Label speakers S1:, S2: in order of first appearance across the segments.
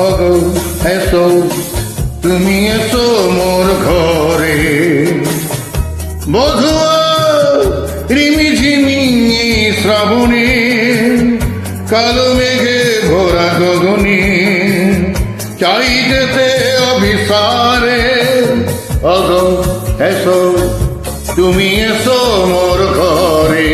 S1: ওগো এসো তুমি এসো মোর ঘরে, বধুয়া রিমিঝিমি শ্রাবণে, কালো মেঘে ভরা গগনে, চাই যেতে অভিসারে। ওগো এসো তুমি এসো মোর ঘরে।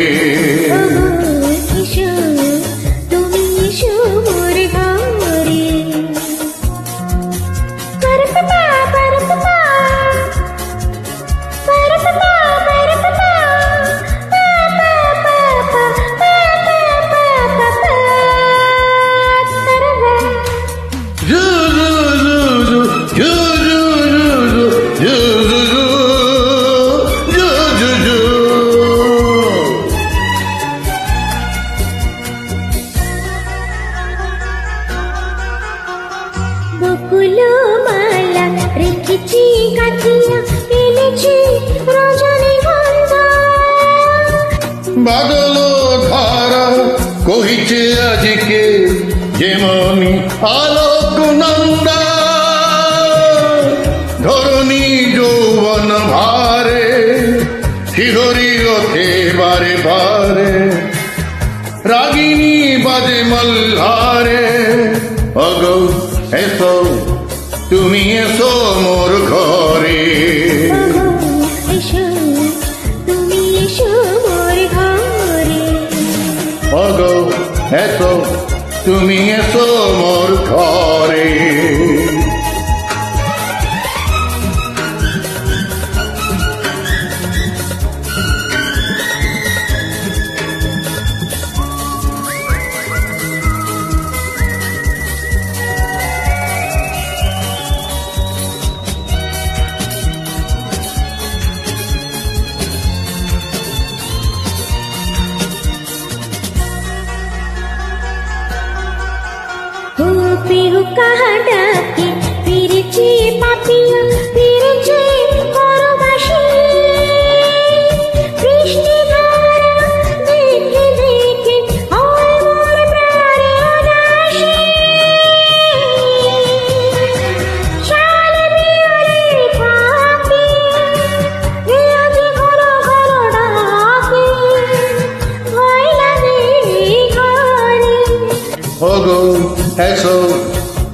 S2: বকুলো মালা রেখেছি কাটিয়া, এনেছি রজনীগন্ধা।
S1: বাদল ধারা কহিছে আজকে যেমনি আলোক নন্দা, ধরণী যৌবন ভারে শিহরি ওঠে বারে বারে, রাগিনী বাজে মল্লারে। ওগো এসো তুমি এসো মোর ঘরে।
S2: তুমি এসো মোর ঘরে।
S1: ওগো এসো তুমি এসো মোর ঘরে।
S2: পিহু কাহা ডাকে ফিরেছি পাপিয়া, ফিরেছি পরবাসী। বৃষ্টি ধারা দেখে দেখে হয় মোর প্রাণে উদাসী। শালে বিরলে থাকি আজি ঘর ঘর ডাকে, ভয় লাগে ঘরে।
S1: ওগো এসো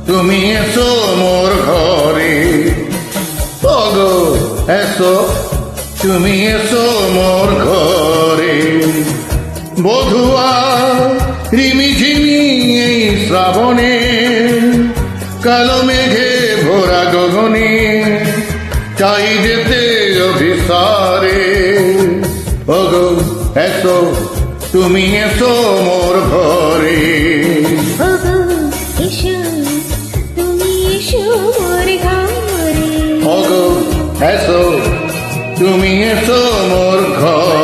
S1: তুমি এসো মোর ঘরে। ওগো এসো তুমি এসো মোর ঘরে, বধুয়া রিমিঝিমি এই শ্রাবণে, কালো মেঘে ভরা গগনে, চাই যেতে অভিসারে। ওগো এসো তুমি এসো মোর ঘরে।
S2: তুমি এসো মোর ঘরে।
S1: ওগো এসো তুমি এসো মোর ঘরে।